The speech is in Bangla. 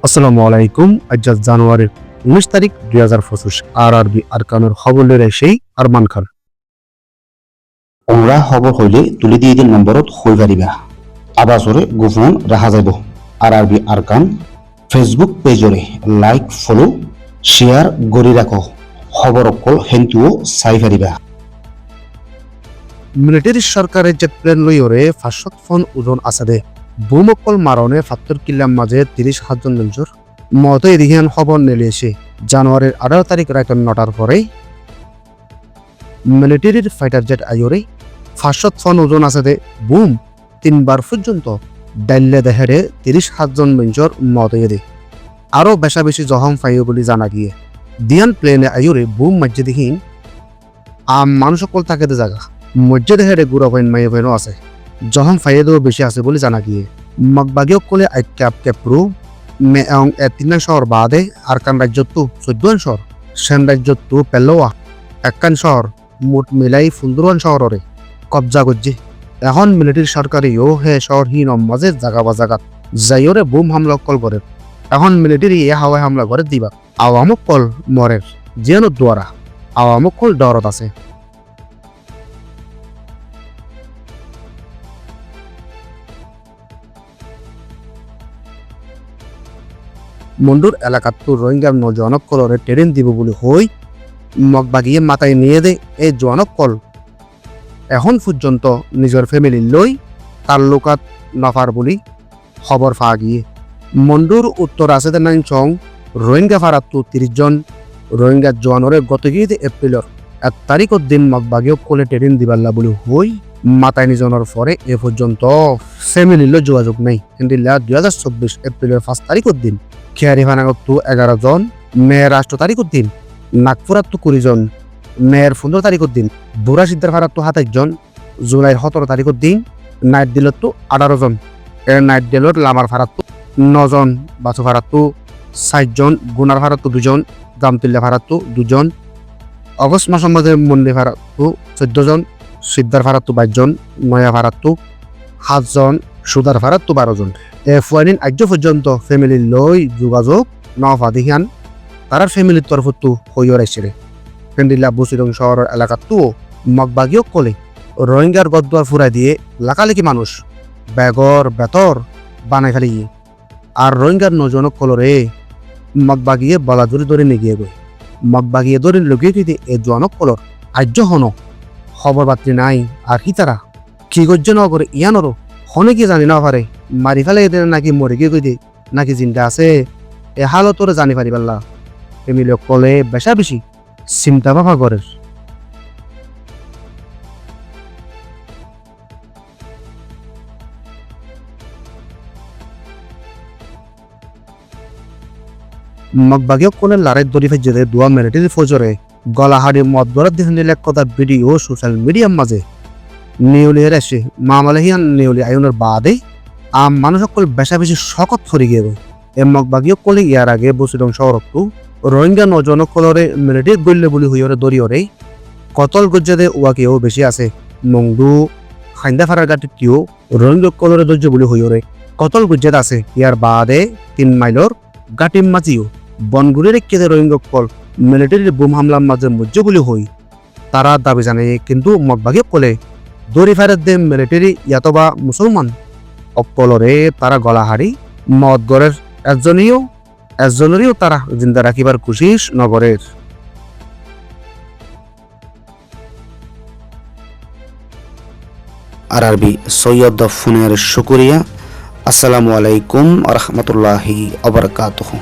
আসসালামু আলাইকুম। আজ জানুয়ারির 19 তারিখ 2025 আরআরবি আরকানের খবর লইরা সেই আরমান খান। ওমরা খবর হইলে তুলি দিয়ে দিন নম্বরত হই পারিবা আবাসরে গোপন রাখা যাব। আরআরবি আরকান ফেসবুক পেজরে লাইক ফলো শেয়ার গড়ি রাখো। খবর অকল হেন্তুও চাই পারিবা। মিলিটারি সরকারের জেট প্লেন লইরে 500 ফোন ওজন আছে দে। ভূমকল মারণে 70 কিলোর মাঝে 30 জন মঞ্জুর মতো এদিকে খবর নেলিয়েছে। জানুয়ারির 18 তারিখ রাত 9টার পরে মিলিটারির ফাইটার জেট আইরে 500 ফোন ওজন আছে দে। বুম 3বার পর্যন্ত ডাইলে দেহেরে 30 জন মঞ্জুর মতো এদে। আরও বেশা বেশি জখম পাইও বলে জানা গিয়ে দিয়ান প্লেনে আইরে বুম মাঝে দেখিন মানুষ সকল থাকে জায়গা মধ্যে দেহেরে গুড়া পয়েন্ট মাইয়ে পয়েন্টও আছে। জখম ফাইয়েদেও বেশি আছে বলে জানা গিয়ে মগবাগিয়ক কলে আইক্যাপ ক্যাপ্রু মে এং 3 শহর বাদে আরকান রাজ্যতো 14 শহর সেন রাজ্যতো পেলোয়া 1 শহর মোট মিলাই 15 শহরে কবজা করছে। এখন মিলিটারি সরকারিও হে শহরহীন মাঝে জাগা বা জাগাত যাইরে বুম হামলা কল করে। এখন মিলিটারি এ হাওয়ায় হামলা করে দিবা আওয়ামক কল মরের যেন দ্বারা আওয়ামক কল ডরত আছে। মন্ডুর এলাকাতো রোহিঙ্গা নজনক কলরে ট্রেন দিব বলে হই মগবাগিয়ে মাথায় নিয়ে দে। এই জনক কল এখন পর্যন্ত নিজের ফ্যামিলি লই তার লোকাত নফার বলি খবর পা গিয়ে মন্ডুর উত্তর আছে নাইন চং রোহিঙ্গা ফারাতো 30 জন রোহিঙ্গা জোয়ানরে গত গিয়ে এপ্রিলের 1 তারিখের দিন মগবাগিয়ে কলে ট্রেন দিবাল্লা বলে হই মাথায় নিজনের পরে এ পর্যন্ত ফ্যামিলির যোগাযোগ নেই। কিন্তু 2024 এপ্রিলের 5 তারিখের দিন খেয়ারি ফানাগতো 11 জন মেয়ের 8 তারিখের দিন নাগপুরাতো 20 জন মেয়ের 15 তারিখের দিন বুড়া সিদ্ধার ফারাতো 27 জন জুলাইয়ের 17 তারিখের দিন নাইট ডিলতো 18 জন এর নাইট ডিলর লামার ফারাতো 9 জন বাছু ফারাতো 60 জন গুনার ফারাতো 2 জন জামতুল্লা ফারাতো 2 জন অগস্ট মাসের মধ্যে মন্ডি ফারাতো 14 জন সিদ্ধার ফারাতো 22 জন নয়া ফারাতো 7 জন সুদার ফারাতো 12 জন। এফওয়াইন আজ পর্যন্ত ফ্যামিলি লই যোগাযোগ নফা দেখিয়ান তার ফ্যামিলির তরফতো হইয়া রাইছে। পেন্ডিলা বসিরং শহরের এলাকাতো মগবাগিয়ক কলে রোহিঙ্গার গদ্দার ফুরাই দিয়ে লাকালেকি মানুষ বেগর বেতর বানাই খালি আর রোহিঙ্গার নজনক কলরে মগবাগিয়ে বলা ধরে নিয়ে গই মগবাগিয়ে ধরে লুকিয়ে দিতে এ জনক কলর আজ্য হন খবর বার্তি নাই। আর কি তারা কি গজ্য ন করে ইয়ানরও হনে কি জানি না পারে মারি ফেলে এদের নাকি মরে গিয়ে গই দে নাকি জিন্দা আছে এ হালতরে জানি পারি পাল্লা ফ্যামিলি কলে বেশা বেশি চিন্তা ভাবা করে। মগবাগিয়ক কোনে লারের দড়ি ফেজে দুয়া মিলিটারি ফৌজরে গলাহাড়ি মদ গড়ার দিন এক কথা ভিডিও সোশ্যাল মিডিয়ার মাঝে নিউলিয়ের এসে মামালেহিয়ান নিউলি আয়নের বাদে মানুষ সকল বেশা বেশি শকত ফরি গিয়ে এ মগবাগিয়ক কলে ইয়ার আগে বসিরং শহরতো রোহিঙ্গা নজনক কলরে মিলিটারি গল্লে বলি হইরে দরিয়রে কতল গজ্জাদে ওয়াকেও বেশি আছে। মংডু খাইন্দা ফারার গাটিটিও রোহিঙ্গা কলরে দর্য বলি হইরে কতল গজ্জাদ আছে। ইয়ার বাদে 3 মাইলর গাটিম মাঝিও বনগুড়ি রেখে রোহিঙ্গা কল মিলিটারির বোম হামলার মাঝে মজ্জ বলি হই তারা দাবি জানে। কিন্তু মগবাগিয়ক কলে দড়ি ফায়ার দে মিলিটারি ইয়াতবা মুসলমান অকলরে তারা গলাহাড়ি মদ গড়ের একজনেরও তারা জিন্দা রাখিবার কোশিশ নগরের। আরআরবি সৈয়দ ফোনের শুকরিয়া। আসসালামু আলাইকুম ওয়া রাহমাতুল্লাহি ওয়া বারাকাতুহু।